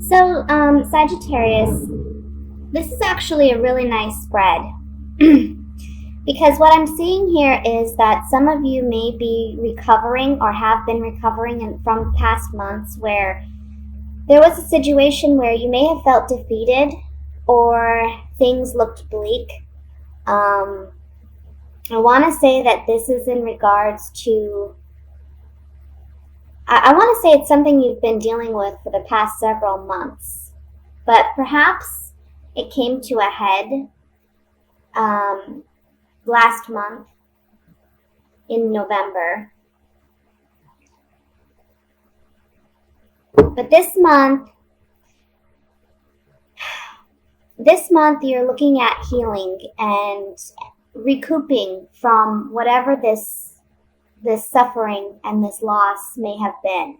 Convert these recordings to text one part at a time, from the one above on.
Sagittarius, this is actually a really nice spread. Because what I'm seeing here is that some of you may be recovering or have been recovering from past months where there was a situation where you may have felt defeated or things looked bleak. I want to say that this is in regards to, I want to say it's something you've been dealing with for the past several months, but perhaps it came to a head last month in November. But this month you're looking at healing and recouping from whatever this suffering and this loss may have been.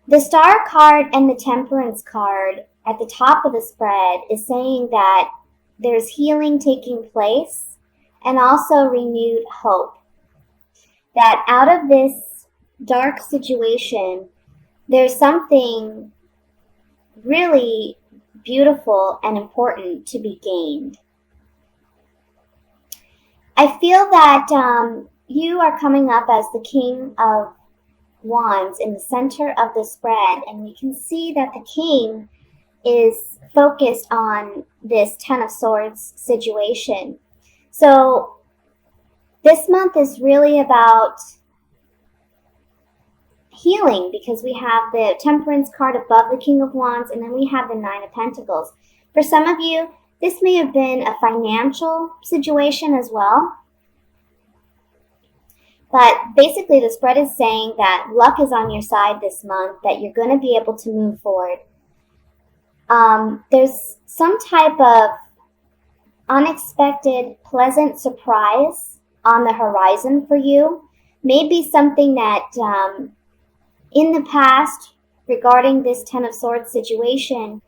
The Star card and the Temperance card at the top of the spread is saying that there's healing taking place and also renewed hope. That out of this dark situation, there's something really beautiful and important to be gained. I feel that you are coming up as the King of Wands in the center of the spread, and we can see that the King is focused on this Ten of Swords situation. So this month is really about healing, because we have the Temperance card above the King of Wands, and then we have the Nine of Pentacles. For some of you, this may have been a financial situation as well. But basically the spread is saying that luck is on your side this month, that you're going to be able to move forward. There's some type of unexpected, pleasant surprise on the horizon for you. Maybe something that in the past, regarding this Ten of Swords situation,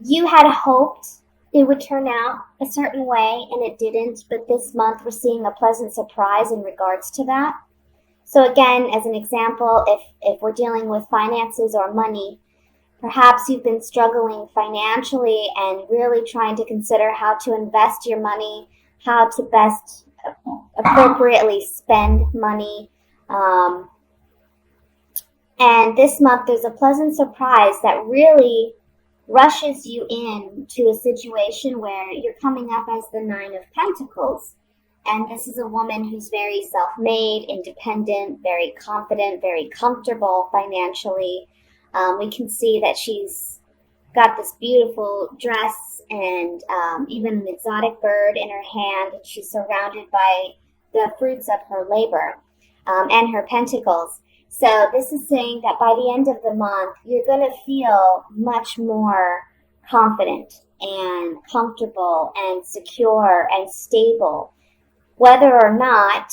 you had hoped it would turn out a certain way and it didn't, but this month we're seeing a pleasant surprise in regards to that. So again, as an example, if we're dealing with finances or money, perhaps you've been struggling financially and really trying to consider how to invest your money, how to best appropriately spend money. And this month there's a pleasant surprise that really rushes you into a situation where you're coming up as the Nine of Pentacles. And this is a woman who's very self-made, independent, very confident, very comfortable financially. We can see that she's got this beautiful dress and even an exotic bird in her hand. And she's surrounded by the fruits of her labor and her pentacles. So this is saying that by the end of the month, you're going to feel much more confident and comfortable and secure and stable, whether or not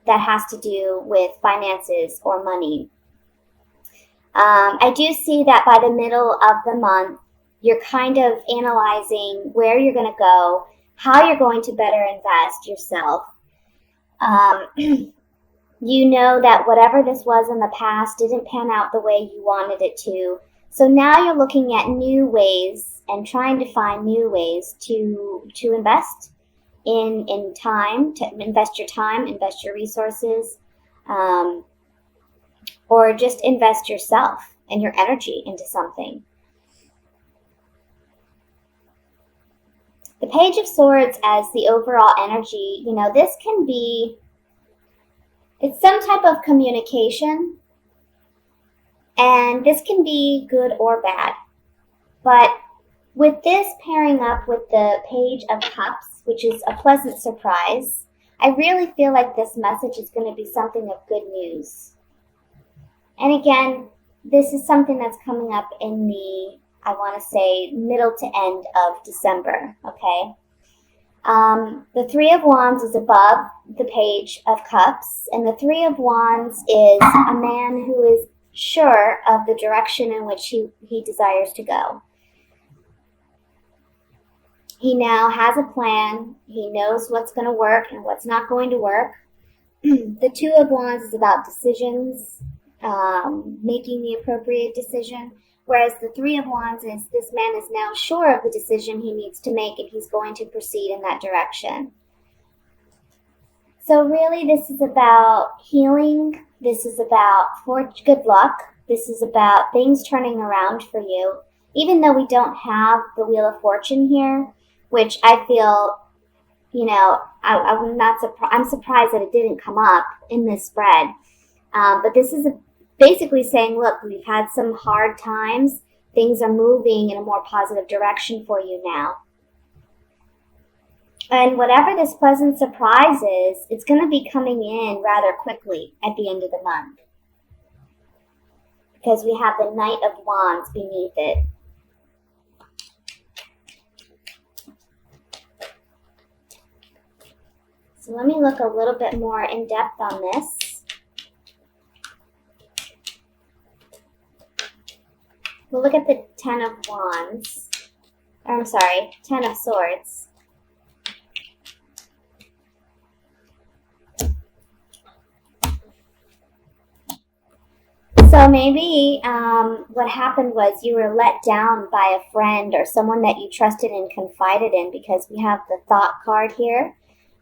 that has to do with finances or money. I do see that by the middle of the month, you're kind of analyzing where you're going to go, how you're going to better invest yourself. You know that whatever this was in the past didn't pan out the way you wanted it to. So now you're looking at new ways and trying to find new ways to invest in time, to invest your time, invest your resources, or just invest yourself and your energy into something. The Page of Swords as the overall energy, this can be, it's some type of communication, and this can be good or bad. But with this pairing up with the Page of Cups, which is a pleasant surprise, I really feel like this message is going to be something of good news. And again, this is something that's coming up in the, I want to say, middle to end of December, okay? The Three of Wands is above the Page of Cups, and the Three of Wands is a man who is sure of the direction in which he desires to go. He now has a plan. He knows what's going to work and what's not going to work. The Two of Wands is about decisions, making the appropriate decision. Whereas the Three of Wands is this man is now sure of the decision he needs to make and he's going to proceed in that direction. So really this is about healing. This is about good luck. This is about things turning around for you. Even though we don't have the Wheel of Fortune here, which I feel, I'm surprised that it didn't come up in this spread. But this is basically saying, look, we've had some hard times. Things are moving in a more positive direction for you now. And whatever this pleasant surprise is, it's going to be coming in rather quickly at the end of the month. Because we have the Knight of Wands beneath it. So let me look a little bit more in depth on this. We'll look at the Ten of Wands. I'm sorry, Ten of Swords. So maybe what happened was you were let down by a friend or someone that you trusted and confided in, because we have the Thought card here,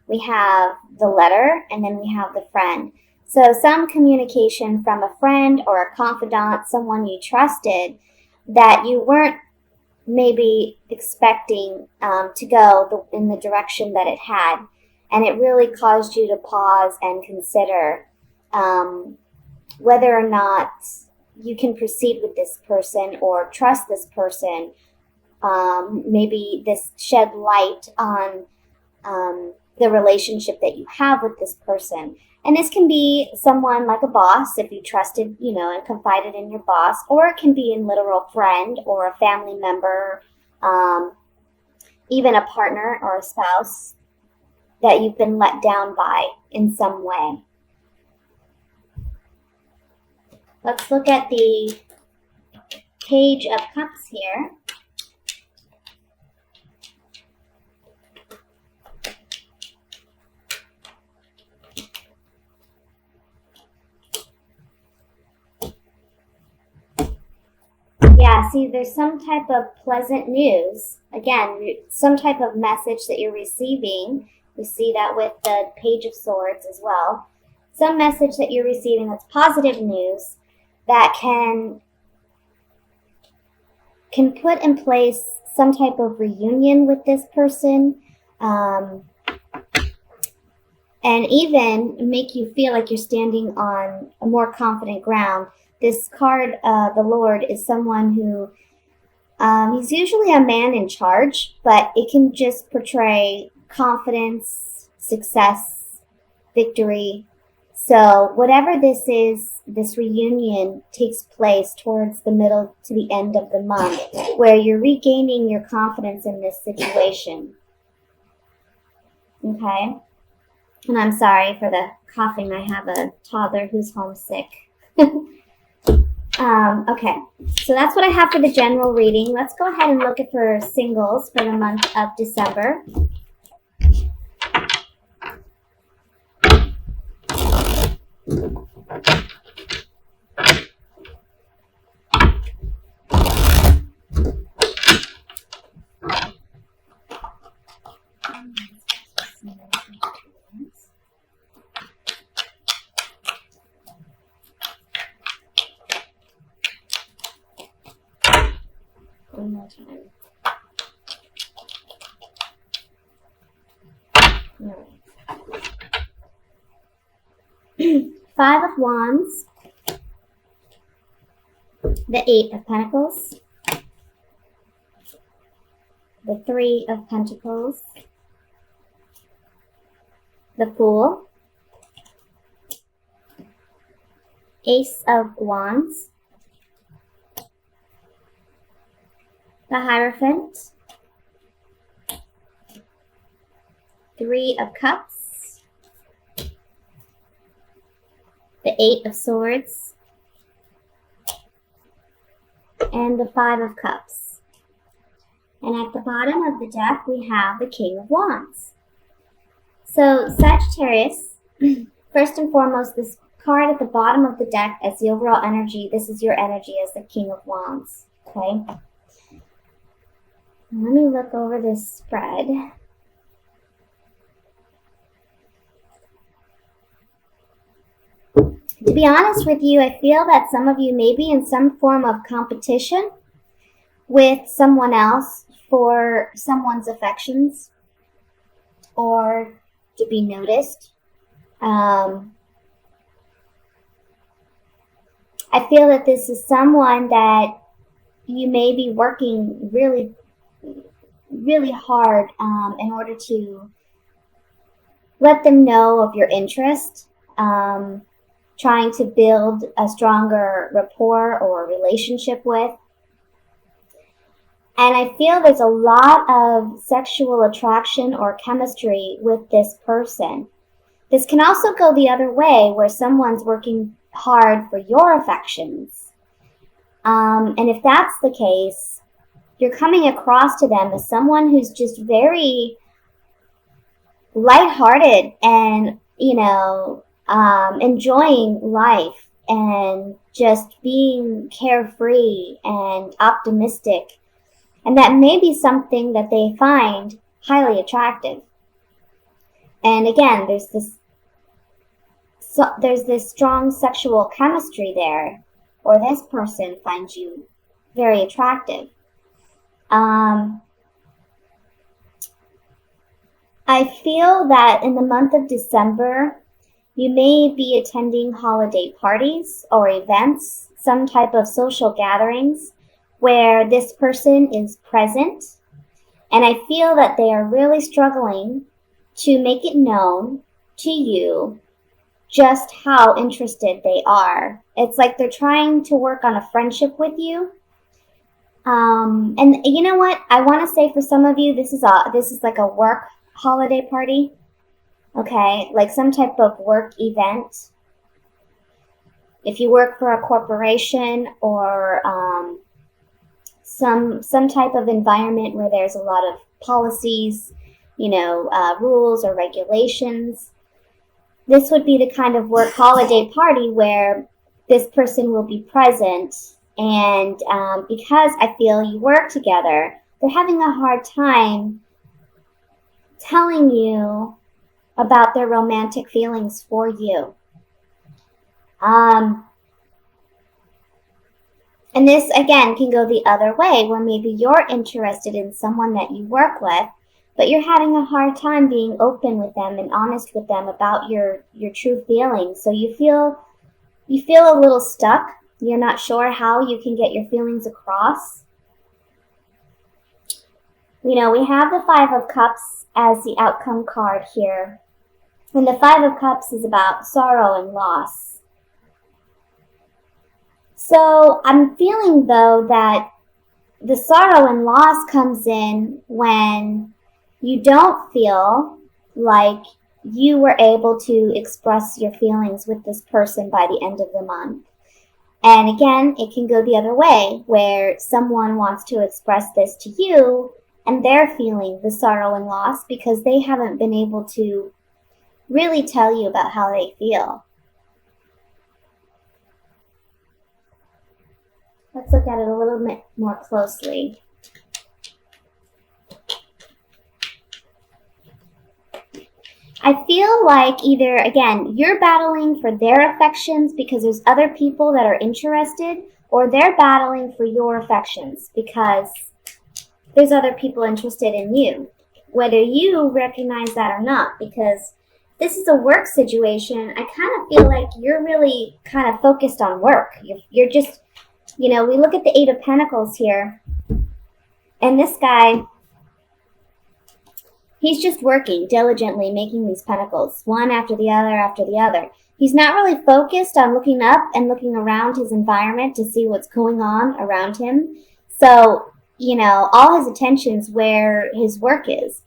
we have the Letter, and then we have the Friend. So some communication from a friend or a confidant, someone you trusted, that you weren't maybe expecting to go in the direction that it had. And it really caused you to pause and consider whether or not you can proceed with this person or trust this person. Maybe this shed light on the relationship that you have with this person. And this can be someone like a boss, if you trusted, and confided in your boss, or it can be a literal friend or a family member, even a partner or a spouse that you've been let down by in some way. Let's look at the Page of Cups here. Yeah, see, there's some type of pleasant news. Again, some type of message that you're receiving. We see that with the Page of Swords as well. Some message that you're receiving that's positive news that can put in place some type of reunion with this person, and even make you feel like you're standing on a more confident ground. This card, the Lord, is someone who, he's usually a man in charge, but it can just portray confidence, success, victory. So whatever this is, this reunion takes place towards the middle to the end of the month, where you're regaining your confidence in this situation. Okay? And I'm sorry for the coughing. I have a toddler who's homesick. Okay, so that's what I have for the general reading. Let's go ahead and look at for singles for the month of December. One more time. All right. Five of Wands, the Eight of Pentacles, the Three of Pentacles, the Fool, Ace of Wands, the Hierophant, Three of Cups, the Eight of Swords, and the Five of Cups. And at the bottom of the deck, we have the King of Wands. So Sagittarius, first and foremost, this card at the bottom of the deck as the overall energy. This is your energy as the King of Wands. Okay. Let me look over this spread. To be honest with you, I feel that some of you may be in some form of competition with someone else for someone's affections or to be noticed. I feel that this is someone that you may be working really, really hard in order to let them know of your interest, trying to build a stronger rapport or relationship with. And I feel there's a lot of sexual attraction or chemistry with this person. This can also go the other way, where someone's working hard for your affections. And if that's the case, you're coming across to them as someone who's just very lighthearted and, enjoying life and just being carefree and optimistic. And that may be something that they find highly attractive. And again, there's this strong sexual chemistry there, or this person finds you very attractive. I feel that in the month of December, you may be attending holiday parties or events, some type of social gatherings where this person is present. And I feel that they are really struggling to make it known to you just how interested they are. It's like they're trying to work on a friendship with you. And you know what? I want to say for some of you, this is like a work holiday party. Okay, like some type of work event. If you work for a corporation or some type of environment where there's a lot of policies, rules or regulations, this would be the kind of work holiday party where this person will be present. And because I feel you work together, they're having a hard time telling you about their romantic feelings for you. And this, again, can go the other way, where maybe you're interested in someone that you work with, but you're having a hard time being open with them and honest with them about your true feelings. So you feel a little stuck. You're not sure how you can get your feelings across. We have the Five of Cups as the outcome card here. And the Five of Cups is about sorrow and loss. So I'm feeling, though, that the sorrow and loss comes in when you don't feel like you were able to express your feelings with this person by the end of the month. And again, it can go the other way, where someone wants to express this to you, and they're feeling the sorrow and loss because they haven't been able to really tell you about how they feel. Let's look at it a little bit more closely. I feel like either, again, you're battling for their affections because there's other people that are interested, or they're battling for your affections because there's other people interested in you, whether you recognize that or not, because this is a work situation. I kind of feel like you're really kind of focused on work. You're just, we look at the Eight of Pentacles here, and this guy, he's just working diligently, making these pentacles, one after the other after the other. He's not really focused on looking up and looking around his environment to see what's going on around him. So, all his attention's where his work is.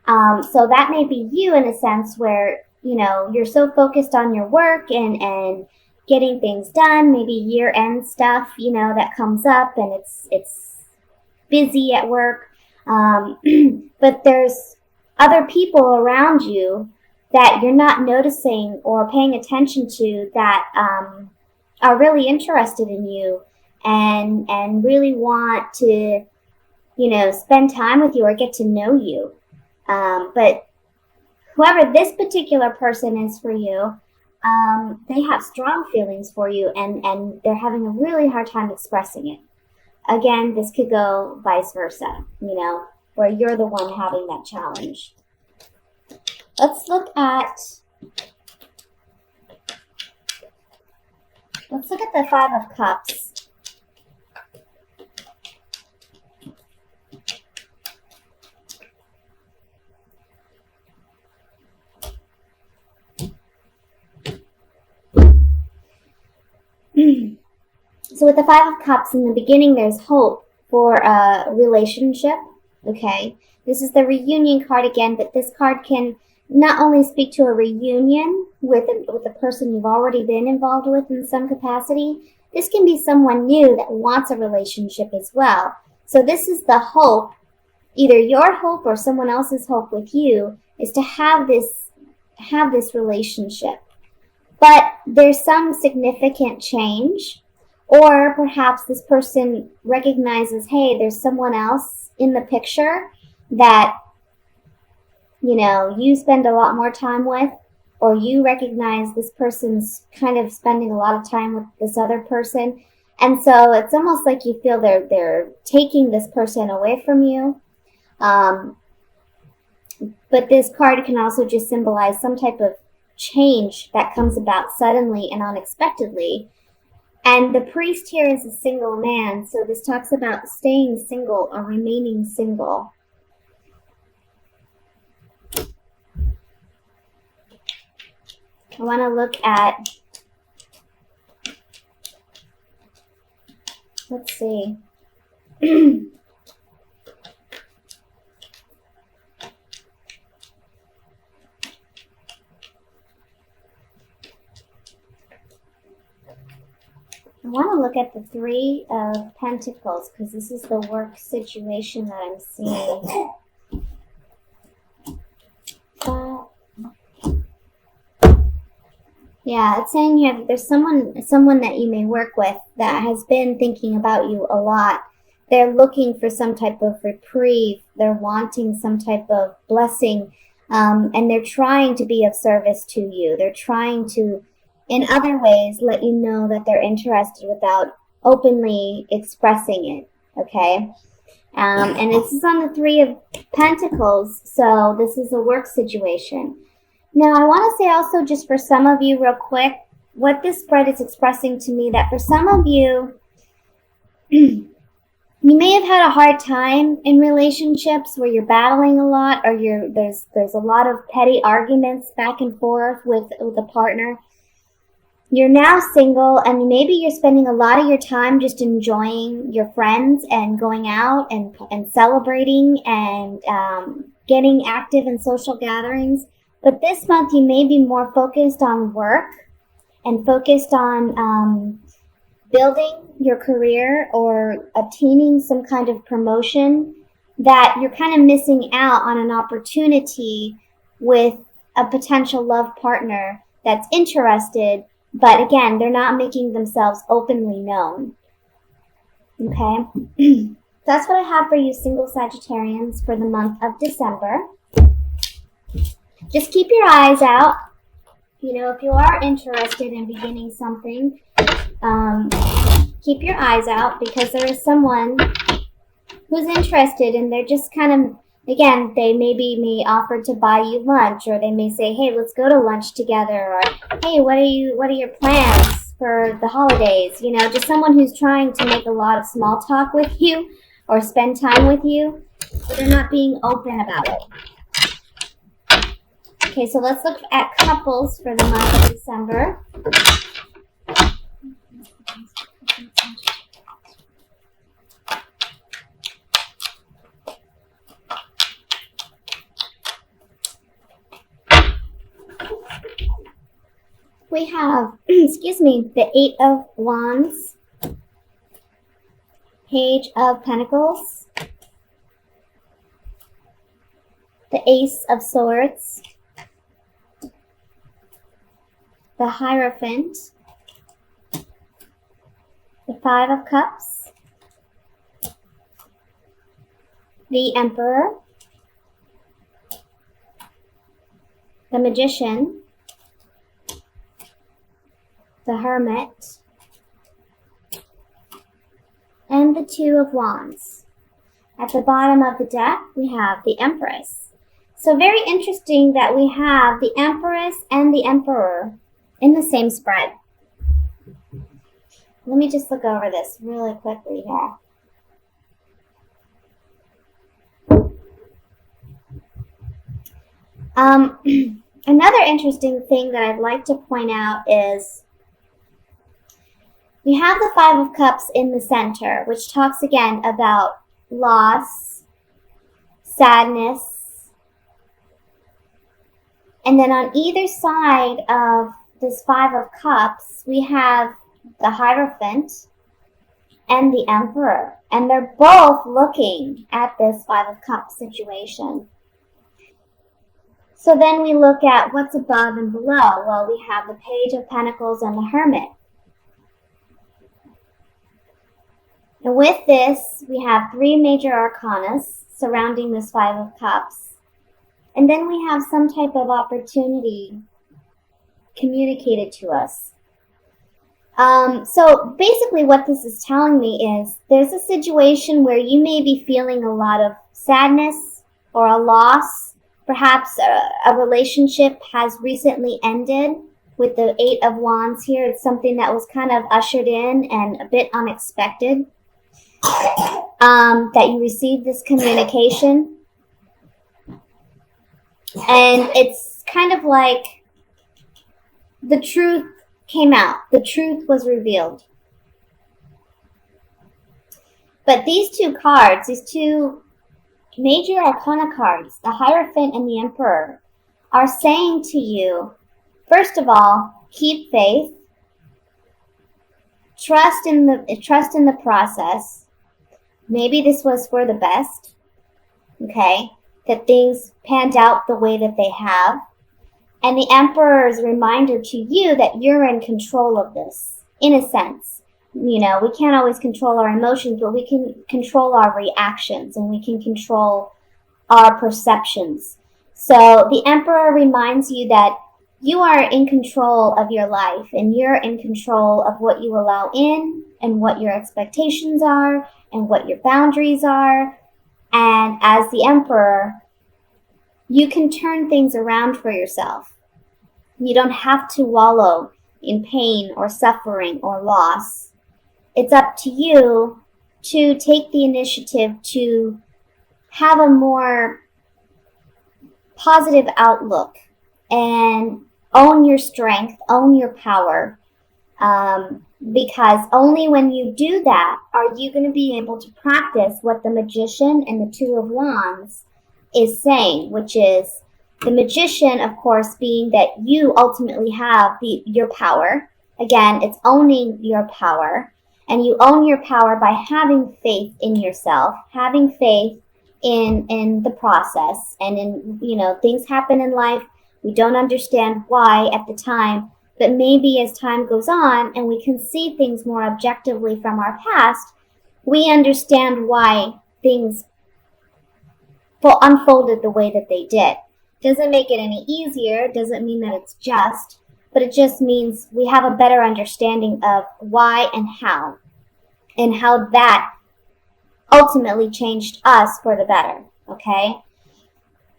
So that may be you in a sense where, you're so focused on your work and getting things done, maybe year-end stuff, that comes up and it's busy at work. But there's other people around you that you're not noticing or paying attention to that are really interested in you and really want to, you know, spend time with you or get to know you. But whoever this particular person is for you, they have strong feelings for you and they're having a really hard time expressing it. Again, this could go vice versa, you know, where you're the one having that challenge. Let's look at the Five of Cups. So with the Five of Cups, in the beginning, there's hope for a relationship, okay? This is the reunion card again, but this card can not only speak to a reunion with a person you've already been involved with in some capacity, this can be someone new that wants a relationship as well. So this is the hope, either your hope or someone else's hope with you, is to have this relationship. But there's some significant change, or perhaps this person recognizes, hey, there's someone else in the picture that, you know, you spend a lot more time with, or you recognize this person's kind of spending a lot of time with this other person. And so it's almost like you feel they're taking this person away from you. But this card can also just symbolize some type of change that comes about suddenly and unexpectedly. And the priest here is a single man, so this talks about staying single or remaining single. I want to look at, let's see. I want to look at the Three of Pentacles because this is the work situation that I'm seeing. Yeah, it's saying here that there's someone that you may work with that has been thinking about you a lot. They're looking for some type of reprieve. They're wanting some type of blessing, and they're trying to be of service to you. They're trying to, in other ways, let you know that they're interested without openly expressing it, okay? And this is on the Three of Pentacles, so this is a work situation. Now, I want to say also, just for some of you real quick, what this spread is expressing to me, that for some of you, you may have had a hard time in relationships where you're battling a lot, or there's a lot of petty arguments back and forth with a partner. You're now single, and maybe you're spending a lot of your time just enjoying your friends and going out and celebrating and getting active in social gatherings. But this month, you may be more focused on work and focused on building your career or obtaining some kind of promotion, that you're kind of missing out on an opportunity with a potential love partner that's interested, but again, they're not making themselves openly known. Okay? That's what I have for you, single Sagittarians, for the month of December. Just keep your eyes out. You know, if you are interested in beginning something, keep your eyes out, because there is someone who's interested, and they're just kind of, again, they may offer to buy you lunch, or they may say, hey, let's go to lunch together, or hey, what are your plans for the holidays? You know, just someone who's trying to make a lot of small talk with you or spend time with you, but they're not being open about it. Okay, so let's look at couples for the month of December. We have, the Eight of Wands, Page of Pentacles, the Ace of Swords, the Hierophant, the Five of Cups, the Emperor, the Magician, the Hermit, and the Two of Wands. At the bottom of the deck, we have the Empress. So very interesting that we have the Empress and the Emperor in the same spread. Let me just look over this really quickly here. Another interesting thing that I'd like to point out is we have the Five of Cups in the center, which talks again about loss, sadness, and then on either side of this Five of Cups, we have the Hierophant and the Emperor, and they're both looking at this Five of Cups situation. So then we look at what's above and below. Well, we have the Page of Pentacles and the Hermit. And with this, we have three major arcana surrounding this Five of Cups. And then we have some type of opportunity communicated to us. So basically what this is telling me is there's a situation where you may be feeling a lot of sadness or a loss. Perhaps a relationship has recently ended with the Eight of Wands here. It's something that was kind of ushered in and a bit unexpected. That you received this communication. And it's kind of like the truth came out. The truth was revealed. But these two cards, these two major arcana cards, the Hierophant and the Emperor, are saying to you, first of all, keep faith, trust in the process. Maybe this was for the best, okay, that things panned out the way that they have. And the Emperor's reminder to you that you're in control of this, in a sense. You know, we can't always control our emotions, but we can control our reactions and we can control our perceptions. So the Emperor reminds you that you are in control of your life and you're in control of what you allow in and what your expectations are and what your boundaries are. And as the Emperor, you can turn things around for yourself. You don't have to wallow in pain or suffering or loss. It's up to you to take the initiative to have a more positive outlook and own your strength, own your power, because only when you do that are you going to be able to practice what the Magician and the Two of Wands is saying, which is the Magician, of course, being that you ultimately have your power. Again, it's owning your power. And you own your power by having faith in yourself, having faith in the process. And in, you know, things happen in life. We don't understand why at the time, but maybe as time goes on and we can see things more objectively from our past, we understand why things unfolded the way that they did. Doesn't make it any easier, doesn't mean that it's just, but it just means we have a better understanding of why and how that ultimately changed us for the better, okay?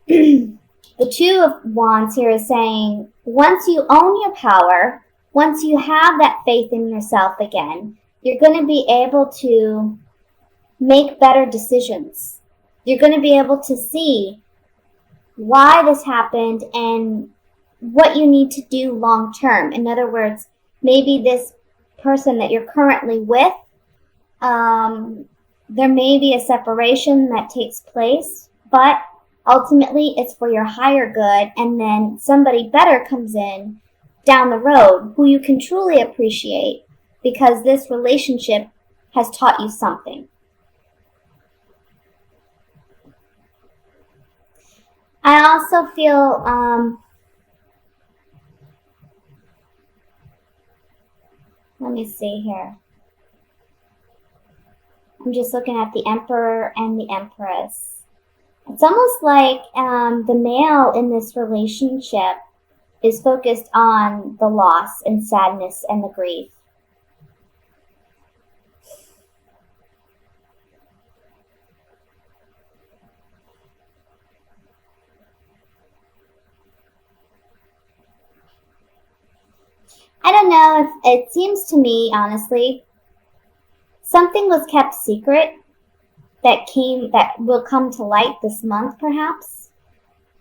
The Two of Wands here is saying, once you own your power, once you have that faith in yourself again, you're going to be able to make better decisions. You're going to be able to see why this happened and what you need to do long term. In other words, maybe this person that you're currently with, there may be a separation that takes place, but ultimately it's for your higher good, and then somebody better comes in down the road who you can truly appreciate because this relationship has taught you something. I also feel Let me see here. I'm just looking at the Emperor and the Empress. It's almost like the male in this relationship is focused on the loss and sadness and the grief. I don't know if it seems to me, honestly, something was kept secret that will come to light this month, perhaps.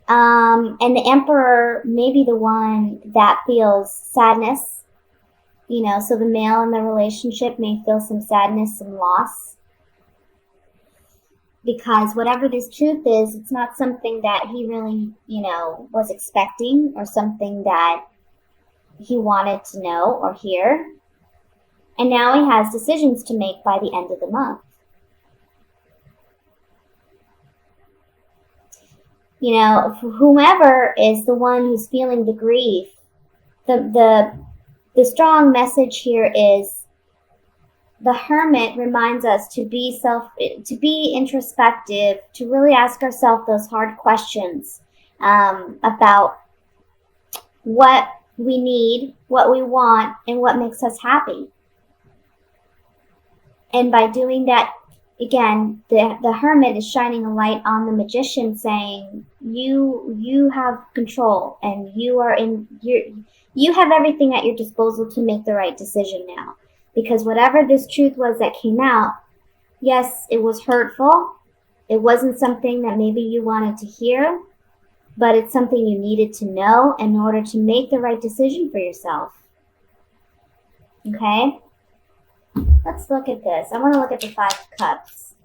And the Emperor may be the one that feels sadness, so the male in the relationship may feel some sadness, some loss. Because whatever this truth is, it's not something that he really, was expecting or something that he wanted to know or hear. And now he has decisions to make by the end of the month. Whomever is the one who's feeling the grief, the strong message here is the Hermit reminds us to be introspective, to really ask ourselves those hard questions about what we need, what we want, and what makes us happy. And by doing that, again, the Hermit is shining a light on the Magician, saying you have control, and you have everything at your disposal to make the right decision now. Because whatever this truth was that came out, yes, it was hurtful. It wasn't something that maybe you wanted to hear, but it's something you needed to know in order to make the right decision for yourself. Okay? Let's look at this. I want to look at the Five of Cups.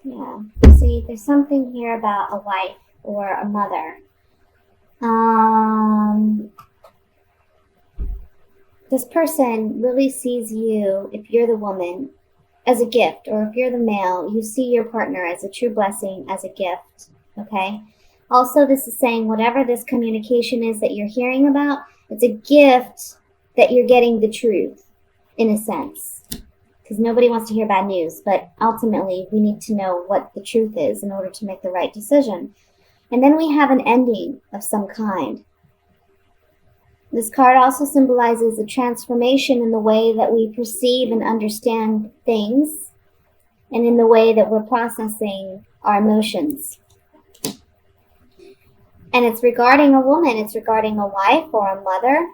Yeah. See, there's something here about a wife or a mother. This person really sees you, if you're the woman, as a gift, or if you're the male, you see your partner as a true blessing, as a gift, okay? Also, this is saying whatever this communication is that you're hearing about, it's a gift that you're getting the truth, in a sense. Because nobody wants to hear bad news, but ultimately we need to know what the truth is in order to make the right decision. And then we have an ending of some kind. This card also symbolizes a transformation in the way that we perceive and understand things, and in the way that we're processing our emotions. And it's regarding a woman, it's regarding a wife or a mother,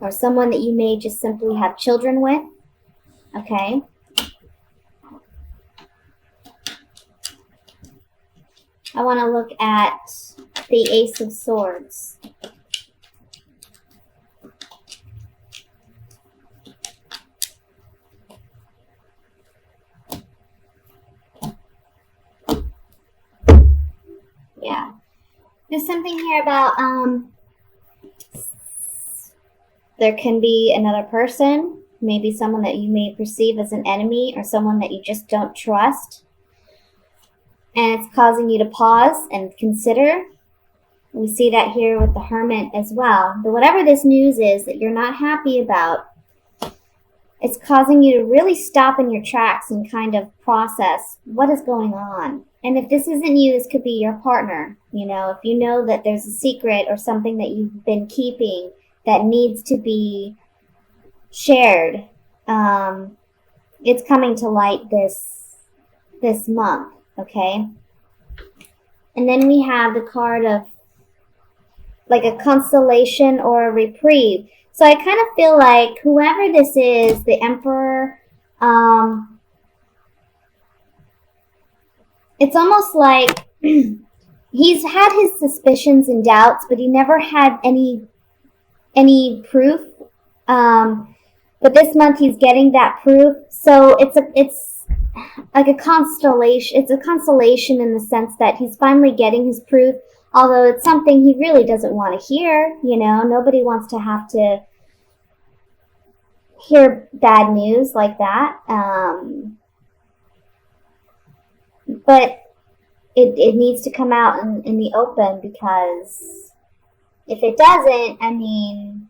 or someone that you may just simply have children with. Okay? I want to look at the Ace of Swords. Yeah. There's something here about there can be another person, maybe someone that you may perceive as an enemy or someone that you just don't trust. And it's causing you to pause and consider. We see that here with the Hermit as well. But whatever this news is that you're not happy about, it's causing you to really stop in your tracks and kind of process what is going on. And if this isn't you, this could be your partner. If you know that there's a secret or something that you've been keeping that needs to be shared, it's coming to light this month, okay? And then we have the card of like a consolation or a reprieve. So I kind of feel like whoever this is, the Emperor, it's almost like he's had his suspicions and doubts, but he never had any proof. But this month he's getting that proof. So it's like a constellation. It's a consolation in the sense that he's finally getting his proof, although it's something he really doesn't want to hear. Nobody wants to have to hear bad news like that. But it needs to come out in the open, because if it doesn't, I mean,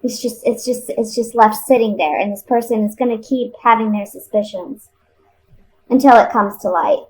it's just left sitting there, and this person is going to keep having their suspicions until it comes to light.